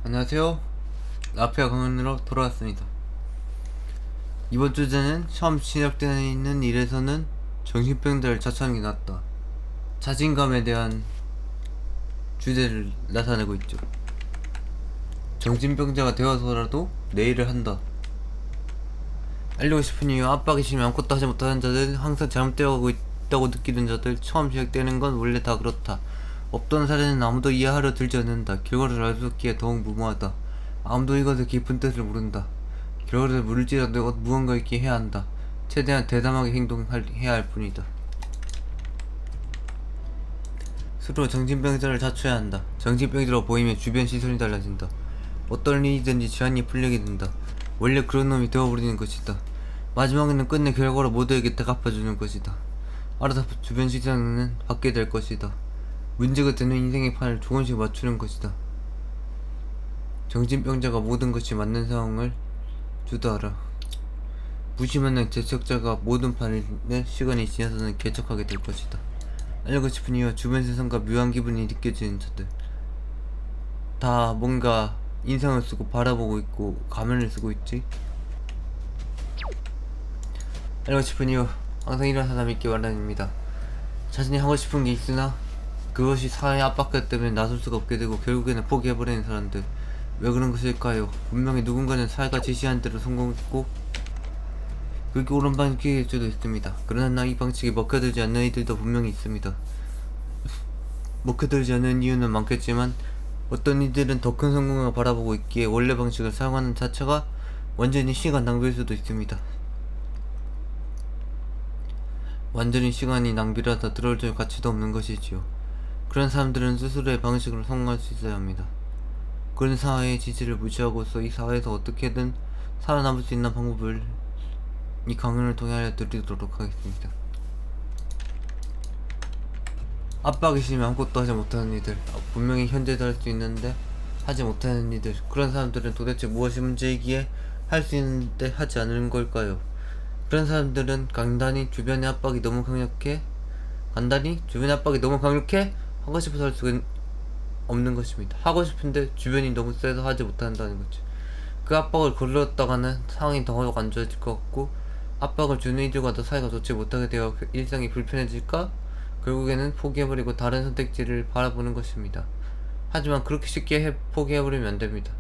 안녕하세요. 라피아 강연으로 돌아왔습니다. 이번 주제는 처음 시작되는 일에서는 정신병자를 자처하는 게 낫다. 자신감에 대한 주제를 나타내고 있죠. 정신병자가 되어서라도 내 일을 한다. 알리고 싶은 이유, 압박이 심해 아무것도 하지 못하는 자들, 항상 잘못되어가고 있다고 느끼는 자들, 처음 시작되는 건 원래 다 그렇다. 없던 사례는 아무도 이해하려 들지 않는다. 결과를 알 수 없기에 더욱 무모하다. 아무도 이것의 깊은 뜻을 모른다. 결과를 물을지라도 무언가 있게 해야 한다. 최대한 대담하게 행동해야 할 뿐이다. 스스로 정신병자를 자초해야 한다. 정신병자로 보이면 주변 시선이 달라진다. 어떤 일이든지 제한이 풀리게 된다. 원래 그런 놈이 되어버리는 것이다. 마지막에는 끝내 결과로 모두에게 다 갚아주는 것이다. 알아서 주변 시선은 받게 될 것이다. 문제가 되는 인생의 판을 조금씩 맞추는 것이다. 정신병자가 모든 것이 맞는 상황을 주도하라. 무심한 개척자가 모든 판을 시간이 지나서는 개척하게 될 것이다. 알고 싶은 이유와 주변 세상과 묘한 기분이 느껴지는 자들. 다 뭔가 인상을 쓰고 바라보고 있고 가면을 쓰고 있지. 알고 싶은 이유, 항상 이런 사람이 있기 마련입니다. 자신이 하고 싶은 게 있으나 그것이 사회의 압박감 때문에 나설 수가 없게 되고 결국에는 포기해버리는 사람들. 왜 그런 것일까요? 분명히 누군가는 사회가 지시한 대로 성공했고 그게 옳은 방식일 수도 있습니다. 그러나 이 방식이 먹혀들지 않는 이들도 분명히 있습니다. 먹혀들지 않는 이유는 많겠지만 어떤 이들은 더 큰 성공을 바라보고 있기에 원래 방식을 사용하는 자체가 완전히 시간 낭비일 수도 있습니다. 완전히 시간이 낭비라다 들어줄 가치도 없는 것이지요. 그런 사람들은 스스로의 방식으로 성공할 수 있어야 합니다. 그런 사회의 지지를 무시하고서 이 사회에서 어떻게든 살아남을 수 있는 방법을 이 강연을 통해 알려드리도록 하겠습니다. 압박이 심해 아무것도 하지 못하는 이들, 분명히 현재도 할 수 있는데 하지 못하는 이들, 그런 사람들은 도대체 무엇이 문제이기에 할 수 있는데 하지 않는 걸까요? 그런 사람들은 간단히 주변의 압박이 너무 강력해 하고 싶어서 할 수 없는 것입니다. 하고 싶은데 주변이 너무 세서 하지 못한다는 거죠. 그 압박을 거르렀다가는 상황이 더욱 안 좋아질 것 같고 압박을 주는 이들과 더 사이가 좋지 못하게 되어 일상이 불편해질까? 결국에는 포기해버리고 다른 선택지를 바라보는 것입니다. 하지만 그렇게 쉽게 포기해버리면 안됩니다.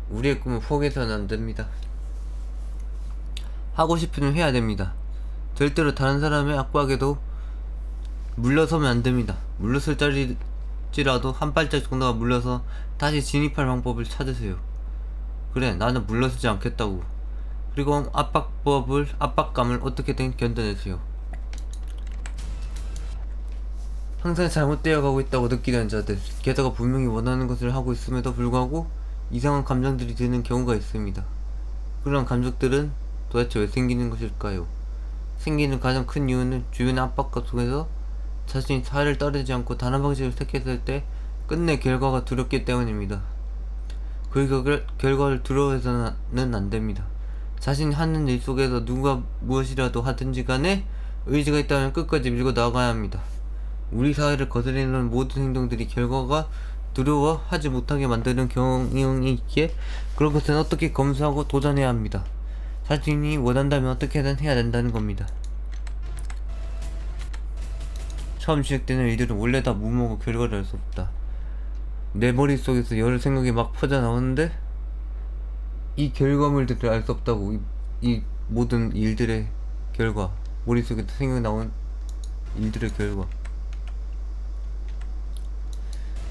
우리의 꿈은 포기해서는 안됩니다. 하고 싶으면 해야 됩니다. 절대로 다른 사람의 압박에도 물러서면 안됩니다. 물러설 자리라도 한 발짝 정도가 물러서 다시 진입할 방법을 찾으세요. 그래, 나는 물러서지 않겠다고. 그리고 압박감을 어떻게든 견뎌내세요. 항상 잘못되어 가고 있다고 느끼는 자들, 게다가 분명히 원하는 것을 하고 있음에도 불구하고 이상한 감정들이 드는 경우가 있습니다. 그런 감정들은 도대체 왜 생기는 것일까요? 생기는 가장 큰 이유는 주변의 압박감 속에서 자신이 사회를 따르지 않고 다른 방식을 택했을 때 끝내 결과가 두렵기 때문입니다. 그 결과를 두려워해서는 안됩니다. 자신이 하는 일 속에서 누가 무엇이라도 하든지 간에 의지가 있다면 끝까지 밀고 나가야 합니다. 우리 사회를 거스르는 모든 행동들이 결과가 두려워하지 못하게 만드는 경향이 있기에 그런 것은 어떻게 검수하고 도전해야 합니다. 자신이 원한다면 어떻게든 해야 된다는 겁니다. 처음 시작되는 일들은 원래 다 무모하고 결과를 알 수 없다. 내 머릿속에서 여러 생각이 막 퍼져나오는데 이 결과물들을 알 수 없다고. 이 모든 일들의 결과, 머릿속에 생각이 나온 일들의 결과.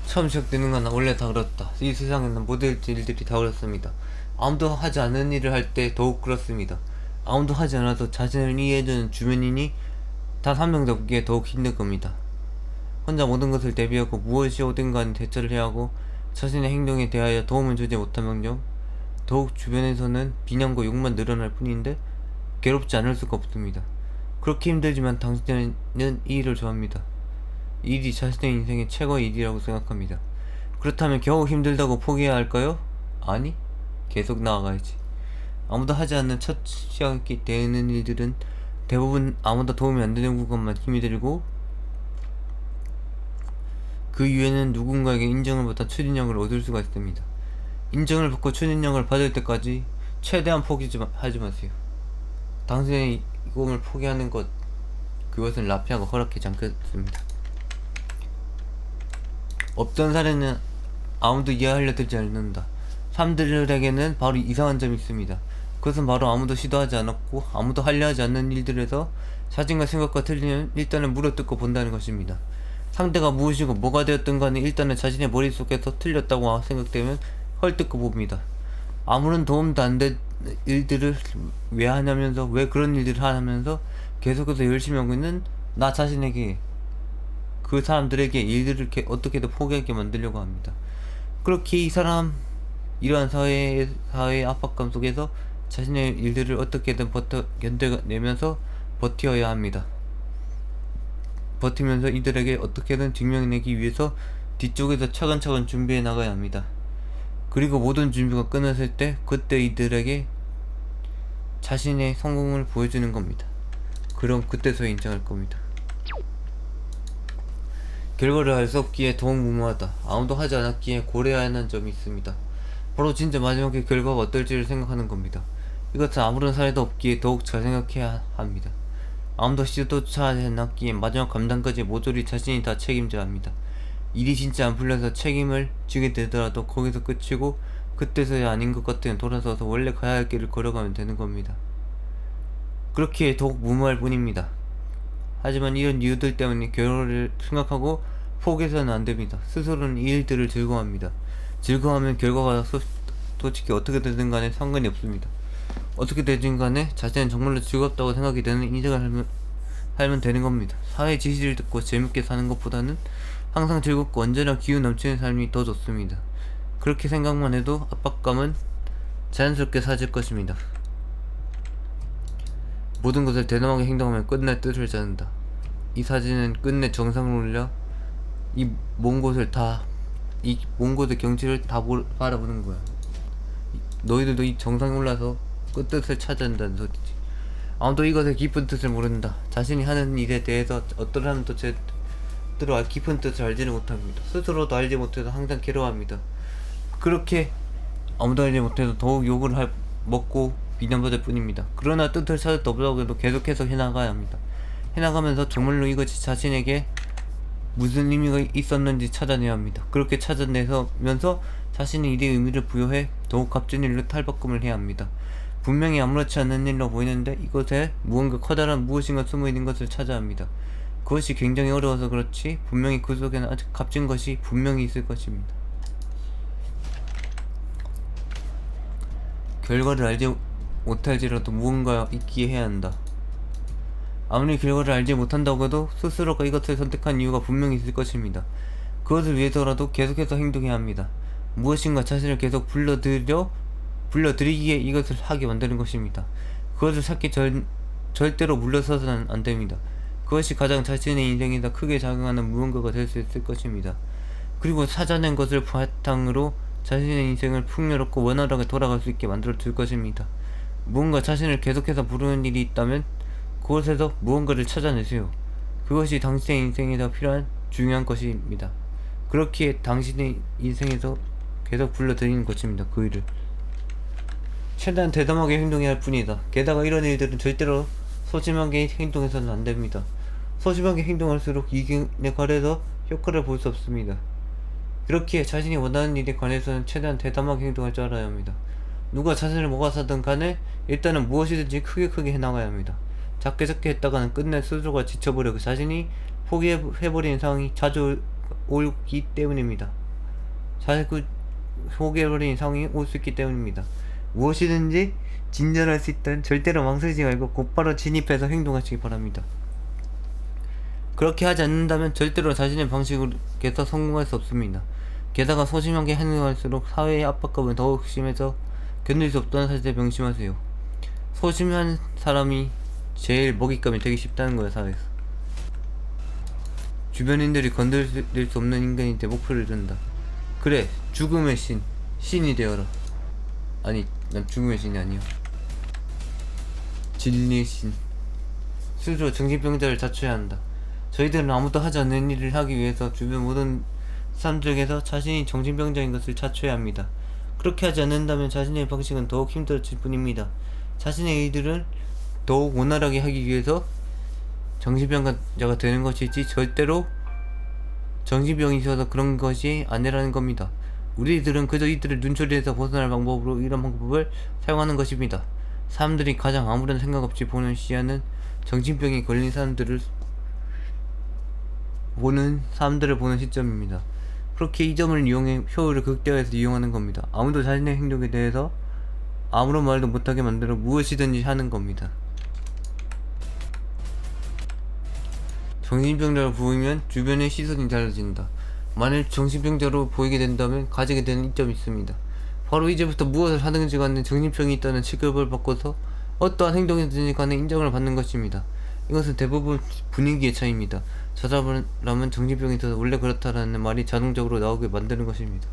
처음 시작되는 건 원래 다 그렇다. 이 세상에는 모든 일들이 다 그렇습니다. 아무도 하지 않은 일을 할 때 더욱 그렇습니다. 아무도 하지 않아도 자신을 이해해주는 주변인이 단 한 명도 없기에 더욱 힘든 겁니다. 혼자 모든 것을 대비하고 무엇이 오든 간에 대처를 해야 하고 자신의 행동에 대하여 도움을 주지 못하면 더욱 주변에서는 비난과 욕만 늘어날 뿐인데 괴롭지 않을 수가 없습니다. 그렇게 힘들지만 당신은 이 일을 좋아합니다. 이 일이 자신의 인생의 최고의 일이라고 생각합니다. 그렇다면 겨우 힘들다고 포기해야 할까요? 아니, 계속 나아가야지. 아무도 하지 않는 첫 시작이 되는 일들은 대부분 아무도 도움이 안 되는 것만 힘이 들고 그 이후에는 누군가에게 인정을 받아 추진력을 얻을 수가 있습니다. 인정을 받고 초능력을 받을 때까지 최대한 하지 마세요. 당신의 꿈을 포기하는 것, 그것은 라피아가 허락하지 않겠습니다. 없던 사례는 아무도 이해하려 들지 않는다. 사람들에게는 바로 이상한 점이 있습니다. 그것은 바로 아무도 시도하지 않았고 아무도 하려 하지 않는 일들에서 자신과 생각과 틀리면 일단은 물어뜯고 본다는 것입니다. 상대가 무엇이고 뭐가 되었든 간에 일단은 자신의 머릿속에서 틀렸다고 생각되면 헐뜯고 봅니다. 아무런 도움도 안 된 일들을 왜 하냐면서, 왜 그런 일들을 하면서 계속해서 열심히 하고 있는 나 자신에게, 그 사람들에게 일들을 어떻게든 포기하게 만들려고 합니다. 그렇게 이러한 사회의 압박감 속에서 자신의 일들을 어떻게든 견뎌내면서 버텨야 합니다. 버티면서 이들에게 어떻게든 증명해내기 위해서 뒤쪽에서 차근차근 준비해 나가야 합니다. 그리고 모든 준비가 끝났을 때 그때 이들에게 자신의 성공을 보여주는 겁니다. 그럼 그때서 인정할 겁니다. 결과를 알 수 없기에 더욱 무모하다. 아무도 하지 않았기에 고려해야 하는 점이 있습니다. 바로 진짜 마지막에 결과가 어떨지를 생각하는 겁니다. 이것은 아무런 사례도 없기에 더욱 잘 생각해야 합니다. 아무도 시도조차 하지 않았기에 마지막 감당까지 모조리 자신이 다 책임져야 합니다. 일이 진짜 안 풀려서 책임을 지게 되더라도 거기서 끝이고, 그때서야 아닌 것 같으면 돌아서서 원래 가야 할 길을 걸어가면 되는 겁니다. 그렇기에 더욱 무모할 뿐입니다. 하지만 이런 이유들 때문에 결과를 생각하고 포기해서는 안 됩니다. 스스로는 이 일들을 즐거워합니다. 즐거워하면 결과가 솔직히 어떻게 되든 간에 상관이 없습니다. 어떻게 되든 간에 자신은 정말로 즐겁다고 생각이 되는 인생을 살면 되는 겁니다. 사회 지시를 듣고 재밌게 사는 것보다는 항상 즐겁고 언제나 기운 넘치는 삶이 더 좋습니다. 그렇게 생각만 해도 압박감은 자연스럽게 사라질 것입니다. 모든 것을 대담하게 행동하면 끝내 뜻을 찾는다. 이 사진은 끝내 정상으로 올려 이 먼 곳의 경치를 다 바라보는 거야. 너희들도 이 정상에 올라서 끝뜻을 찾아야 한다는 소리지. 아무도 이것의 깊은 뜻을 모른다. 자신이 하는 일에 대해서 어떤 사람도 제대로 깊은 뜻을 알지는 못합니다. 스스로도 알지 못해서 항상 괴로워합니다. 그렇게 아무도 알지 못해서 더욱 욕을 먹고 비난받을 뿐입니다. 그러나 뜻을 찾을 수 없다고 해도 계속해서 해나가야 합니다. 해나가면서 정말로 이것이 자신에게 무슨 의미가 있었는지 찾아내야 합니다. 그렇게 찾아내면서 자신의 일에 의미를 부여해 더욱 값진 일로 탈바꿈을 해야 합니다. 분명히 아무렇지 않은 일로 보이는데 이것에 무언가 커다란 무엇인가 숨어있는 것을 찾아야 합니다. 그것이 굉장히 어려워서 그렇지 분명히 그 속에는 아주 값진 것이 분명히 있을 것입니다. 결과를 알지 못할지라도 무언가 있기에 해야 한다. 아무리 결과를 알지 못한다고 해도 스스로가 이것을 선택한 이유가 분명히 있을 것입니다. 그것을 위해서라도 계속해서 행동해야 합니다. 무엇인가 자신을 계속 불러들이기에 이것을 하게 만드는 것입니다. 그것을 찾기 절대로 물러서서는 안 됩니다. 그것이 가장 자신의 인생에서 크게 작용하는 무언가가 될 수 있을 것입니다. 그리고 찾아낸 것을 바탕으로 자신의 인생을 풍요롭고 원활하게 돌아갈 수 있게 만들어 줄 것입니다. 무언가 자신을 계속해서 부르는 일이 있다면 그곳에서 무언가를 찾아내세요. 그것이 당신의 인생에서 필요한 중요한 것입니다. 그렇기에 당신의 인생에서 계속 불러들이는 것입니다. 그 일을 최대한 대담하게 행동해야 할 뿐이다. 게다가 이런 일들은 절대로 소심하게 행동해서는 안 됩니다. 소심하게 행동할수록 이익에 관해서 효과를 볼 수 없습니다. 그렇기에 자신이 원하는 일에 관해서는 최대한 대담하게 행동할 줄 알아야 합니다. 누가 자신을 뭐가 사든 간에 일단은 무엇이든지 크게 해나가야 합니다. 작게 했다가는 끝내 스스로가 지쳐버려 자신이 포기해버리는 상황이 자주 오기 때문입니다. 자꾸 포기해버리는 상황이 올 수 있기 때문입니다. 무엇이든지 진전할 수 있다면 절대로 망설이지 말고 곧바로 진입해서 행동하시기 바랍니다. 그렇게 하지 않는다면 절대로 자신의 방식에서 성공할 수 없습니다. 게다가 소심하게 행동할수록 사회의 압박감은 더욱 심해서 견딜 수 없다는 사실에 명심하세요. 소심한 사람이 제일 먹잇감이 되기 쉽다는 거야, 사회에서. 주변인들이 건드릴 수 없는 인간이 내 목표를 든다. 그래, 죽음의 신이 되어라. 아니, 난 죽음의 신이 아니야. 진리의 신. 스스로 정신병자를 자초해야 한다. 저희들은 아무도 하지 않는 일을 하기 위해서 주변 모든 사람들에게서 자신이 정신병자인 것을 자초해야 합니다. 그렇게 하지 않는다면 자신의 방식은 더욱 힘들어질 뿐입니다. 자신의 일들을 더욱 원활하게 하기 위해서 정신병자가 되는 것이지 절대로 정신병이 있어서 그런 것이 아니라는 겁니다. 우리들은 그저 이들의 눈초리에서 벗어날 방법으로 이런 방법을 사용하는 것입니다. 사람들이 가장 아무런 생각 없이 보는 시야는 정신병에 걸린 사람들을 보는 시점입니다. 그렇게 이 점을 이용해 효율을 극대화해서 이용하는 겁니다. 아무도 자신의 행동에 대해서 아무런 말도 못하게 만들어 무엇이든지 하는 겁니다. 정신병자로 보이면 주변의 시선이 달라진다. 만일 정신병자로 보이게 된다면 가지게 되는 이점이 있습니다. 바로 이제부터 무엇을 하든지 간에 정신병이 있다는 취급을 바꿔서 어떠한 행동이든지 간에 인정을 받는 것입니다. 이것은 대부분 분위기의 차이입니다. 저 사람은 정신병이 있어서 원래 그렇다라는 말이 자동적으로 나오게 만드는 것입니다.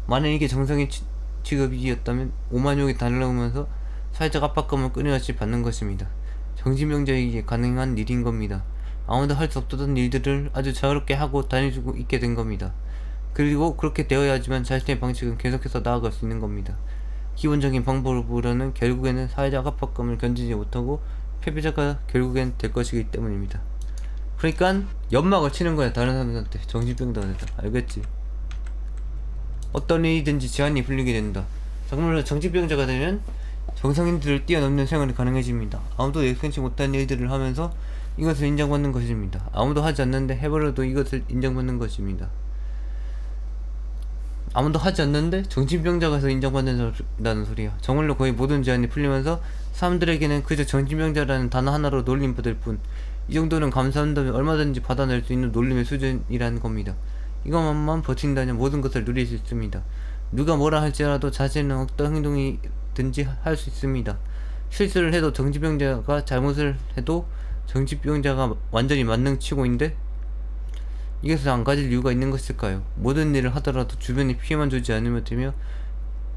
만약 이게 정상의 취급이었다면 오만욕이 달라오면서 사회적 압박감을 끊임없이 받는 것입니다. 정신병자에게 가능한 일인 겁니다. 아무도 할 수 없던 일들을 아주 자유롭게 하고 다닐 수 있게 된 겁니다. 그리고 그렇게 되어야 하지만 자신의 방식은 계속해서 나아갈 수 있는 겁니다. 기본적인 방법으로는 결국에는 사회적 압박감을 견디지 못하고 패배자가 결국엔 될 것이기 때문입니다. 그러니까 연막을 치는 거야. 다른 사람들한테 정신병자가 된다. 알겠지? 어떤 일이든지 제한이 풀리게 된다. 정말로 정신병자가 되면 정상인들을 뛰어넘는 생활이 가능해집니다. 아무도 예상치 못한 일들을 하면서 이것을 인정받는 것입니다. 아무도 하지 않는데 해버려도 이것을 인정받는 것입니다. 아무도 하지 않는데 정신병자가 해서 인정받는다는 소리야. 정말로 거의 모든 제한이 풀리면서 사람들에게는 그저 정신병자라는 단어 하나로 놀림받을 뿐, 이 정도는 감사한다면 얼마든지 받아낼 수 있는 놀림의 수준이라는 겁니다. 이것만 버틴다면 모든 것을 누릴 수 있습니다. 누가 뭐라 할지라도 자신은 어떤 행동이든지 할 수 있습니다. 실수를 해도 정신병자가 잘못을 해도 정신병자가 완전히 만능치고인데 이것을 안 가질 이유가 있는 것일까요? 모든 일을 하더라도 주변에 피해만 주지 않으면 되며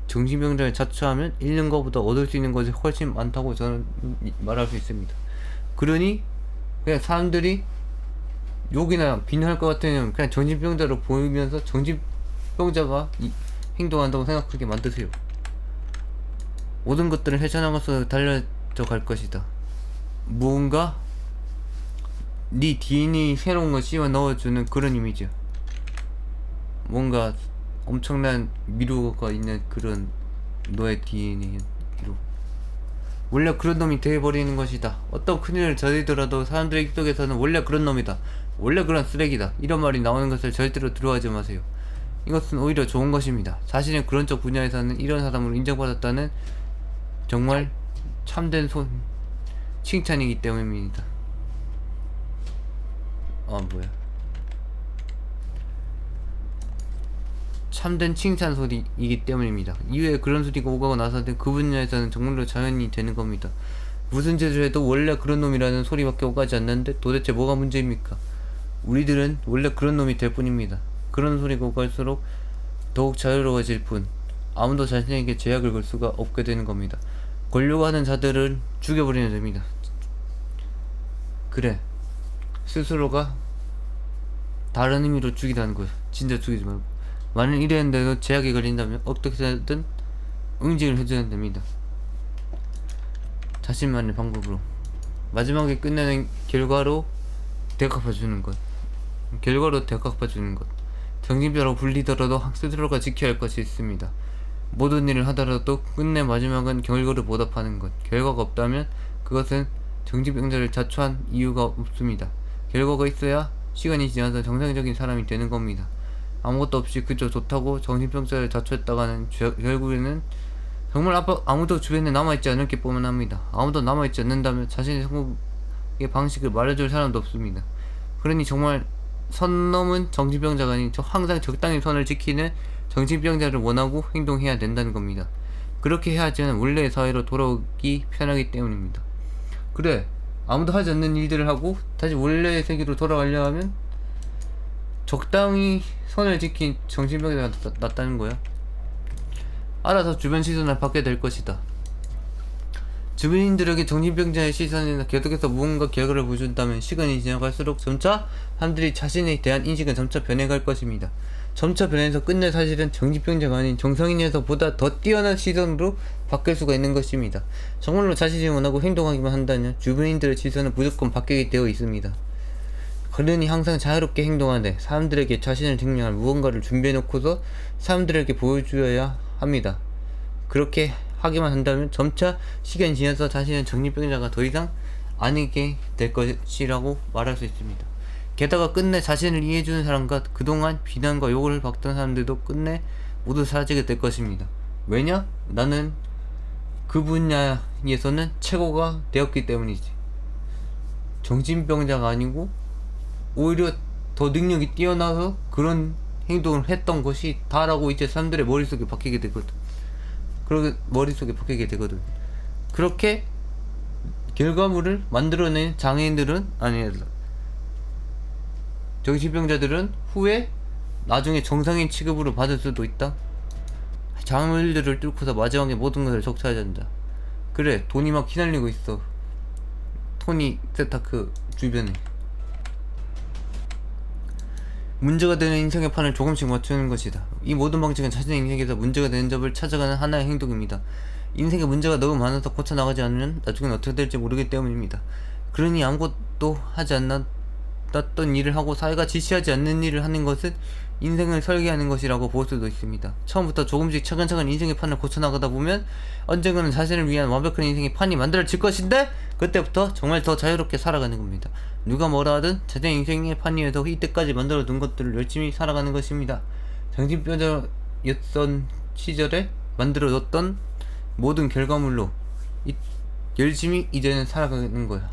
정신병자를 자처하면 잃는 것보다 얻을 수 있는 것이 훨씬 많다고 저는 말할 수 있습니다. 그러니 그냥 사람들이 욕이나 비난할 것 같으면 그냥 정신병자로 보이면서 정신병자가 행동한다고 생각하게 만드세요. 모든 것들을 헤쳐나가서 달려져 갈 것이다. 무언가 네 DNA 새로운 거 씌워 넣어주는 그런 이미지야. 뭔가 엄청난 미루가 있는 그런 너의 DNA로 원래 그런 놈이 돼버리는 것이다. 어떤 큰일을 저지르더라도 사람들의 입속에서는 원래 그런 놈이다, 원래 그런 쓰레기다, 이런 말이 나오는 것을 절대로 들어하지 마세요. 이것은 오히려 좋은 것입니다. 자신의 그런 쪽 분야에서는 이런 사람으로 인정받았다는 정말 참된 칭찬이기 때문입니다. 참된 칭찬 소리이기 때문입니다. 이후에 그런 소리가 오가고 나서는 그 분야에서는 정말로 자연이 되는 겁니다. 무슨 짓을 해도 원래 그런 놈이라는 소리밖에 오가지 않는데 도대체 뭐가 문제입니까? 우리들은 원래 그런 놈이 될 뿐입니다. 그런 소리가 오갈수록 더욱 자유로워질 뿐, 아무도 자신에게 제약을 걸 수가 없게 되는 겁니다. 걸려고 하는 자들은 죽여버리면 됩니다. 그래, 스스로가 다른 의미로 죽이라는 거야. 진짜 죽이지 말고. 만일 이랬는데도 제약이 걸린다면 어떻게든 응징을 해줘야 됩니다. 자신만의 방법으로 마지막에 끝내는 결과로 대갚아주는 것. 정신병자로 불리더라도 스스로가 지켜야 할 것이 있습니다. 모든 일을 하더라도 끝내 마지막은 결과를 보답하는 것. 결과가 없다면 그것은 정신병자를 자초한 이유가 없습니다. 결과가 있어야 시간이 지나서 정상적인 사람이 되는 겁니다. 아무것도 없이 그저 좋다고 정신병자를 자초했다가는 결국에는 정말 아무도 주변에 남아있지 않을 게 뻔합니다. 아무도 남아있지 않는다면 자신의 성공의 방식을 말해줄 사람도 없습니다. 그러니 정말 선 넘은 정신병자가 아닌 항상 적당히 선을 지키는 정신병자를 원하고 행동해야 된다는 겁니다. 그렇게 해야지만 원래의 사회로 돌아오기 편하기 때문입니다. 그래, 아무도 하지 않는 일들을 하고 다시 원래의 세계로 돌아가려 하면 적당히 선을 지킨 정신병자가 낫다는 거야. 알아서 주변 시선을 받게 될 것이다. 주민들에게 정신병자의 시선이나 계속해서 무언가 결과를 보여준다면 시간이 지나갈수록 점차 사람들이 자신에 대한 인식은 점차 변해갈 것입니다. 점차 변해서 끝내 사실은 정신병자가 아닌 정상인에서 보다 더 뛰어난 시선으로 바뀔 수가 있는 것입니다. 정말로 자신이 원하고 행동하기만 한다면 주변인들의 시선은 무조건 바뀌게 되어 있습니다. 그러니 항상 자유롭게 행동하되 사람들에게 자신을 증명할 무언가를 준비해놓고서 사람들에게 보여주어야 합니다. 그렇게 하기만 한다면 점차 시간이 지나서 자신은 정신병자가 더 이상 아니게 될 것이라고 말할 수 있습니다. 게다가 끝내 자신을 이해해주는 사람과 그동안 비난과 욕을 받던 사람들도 끝내 모두 사라지게 될 것입니다. 왜냐? 나는 그 분야에서는 최고가 되었기 때문이지. 정신병자가 아니고 오히려 더 능력이 뛰어나서 그런 행동을 했던 것이 다라고 이제 사람들의 머릿속에 박히게 되거든. 그렇게 결과물을 만들어낸 장애인들은 정신병자들은 후에 나중에 정상인 취급으로 받을 수도 있다. 장애물들을 뚫고서 마지막에 모든 것을 적셔야 한다. 그래, 돈이 막 휘날리고 있어. 토니 스타크 주변에. 문제가 되는 인생의 판을 조금씩 맞추는 것이다. 이 모든 방식은 자신의 인생에서 문제가 되는 점을 찾아가는 하나의 행동입니다. 인생에 문제가 너무 많아서 고쳐나가지 않으면 나중엔 어떻게 될지 모르기 때문입니다. 그러니 아무것도 하지 않았던 일을 하고 사회가 지시하지 않는 일을 하는 것은 인생을 설계하는 것이라고 볼 수도 있습니다. 처음부터 조금씩 차근차근 인생의 판을 고쳐나가다 보면 언젠가는 자신을 위한 완벽한 인생의 판이 만들어질 것인데 그때부터 정말 더 자유롭게 살아가는 겁니다. 누가 뭐라 하든 자신의 인생의 판 위에서 이때까지 만들어둔 것들을 열심히 살아가는 것입니다. 정신병자였던 시절에 만들어뒀던 모든 결과물로 열심히 이제는 살아가는 거야.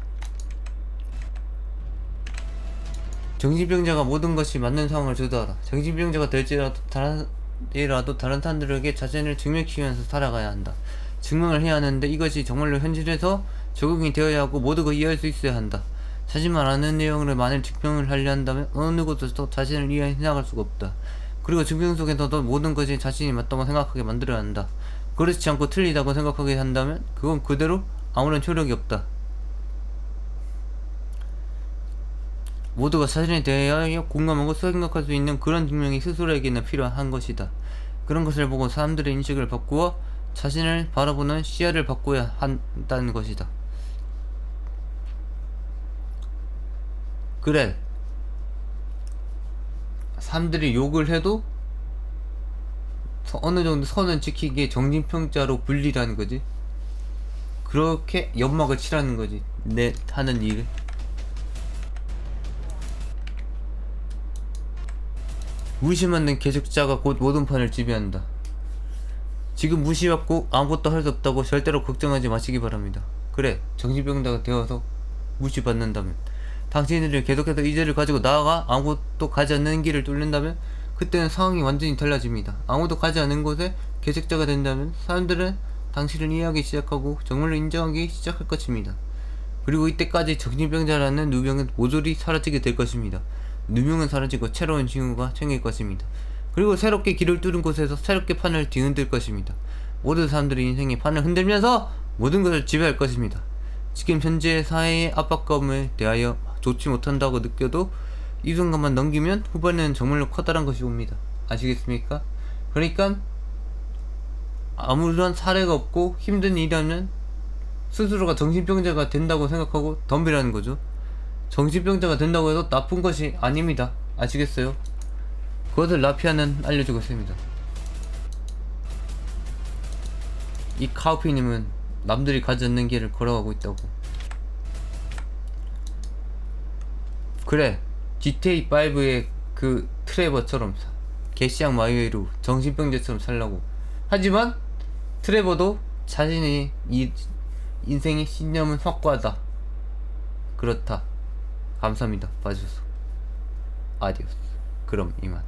정신병자가 모든 것이 맞는 상황을 주도하라. 정신병자가 될지라도 다른 사람들에게 자신을 증명시키면서 살아가야 한다. 증명을 해야 하는데 이것이 정말로 현실에서 적용이 되어야 하고 모두가 이해할 수 있어야 한다. 자신만 아는 내용을 만일 증명을 하려 한다면 어느 곳에서도 자신을 이해해 나갈 수가 없다. 그리고 증명 속에서도 모든 것이 자신이 맞다고 생각하게 만들어야 한다. 그렇지 않고 틀리다고 생각하게 한다면 그건 그대로 아무런 효력이 없다. 모두가 자신에 대하여 공감하고 생각할 수 있는 그런 증명이 스스로에게는 필요한 것이다. 그런 것을 보고 사람들의 인식을 바꾸어 자신을 바라보는 시야를 바꿔야 한다는 것이다. 그래, 사람들이 욕을 해도 어느 정도 선은 지키기에 정신병자로 분리라는 거지. 그렇게 연막을 칠하는 거지, 내 하는 일을. 무시받는 개척자가 곧 모든 판을 지배한다. 지금 무시받고 아무것도 할 수 없다고 절대로 걱정하지 마시기 바랍니다. 그래, 정신병자가 되어서 무시받는다면, 당신들이 계속해서 의지를 가지고 나아가 아무것도 가지 않는 길을 뚫는다면 그때는 상황이 완전히 달라집니다. 아무도 가지 않은 곳에 개척자가 된다면 사람들은 당신을 이해하기 시작하고 정말로 인정하기 시작할 것입니다. 그리고 이때까지 정신병자라는 누명은 모조리 사라지게 될 것입니다. 누명은 사라지고 새로운 징후가 생길 것입니다. 그리고 새롭게 길을 뚫은 곳에서 새롭게 판을 뒤흔들 것입니다. 모든 사람들이 인생의 판을 흔들면서 모든 것을 지배할 것입니다. 지금 현재 사회의 압박감에 대하여 좋지 못한다고 느껴도 이 순간만 넘기면 후반에는 정말로 커다란 것이 옵니다. 아시겠습니까? 그러니까 아무런 사례가 없고 힘든 일이라면 스스로가 정신병자가 된다고 생각하고 덤비라는 거죠. 정신병자가 된다고 해도 나쁜 것이 아닙니다. 아시겠어요? 그것을 라피아는 알려주고 있습니다. 이 카우피님은 남들이 가지 않는 길을 걸어가고 있다고. 그래, GTA5의 그 트레버처럼 개시양 마이웨이로 정신병자처럼 살라고. 하지만 트레버도 자신의 이 인생의 신념은 확고하다. 그렇다. 감사합니다. 봐주셔서. 아디오스. 그럼 이만.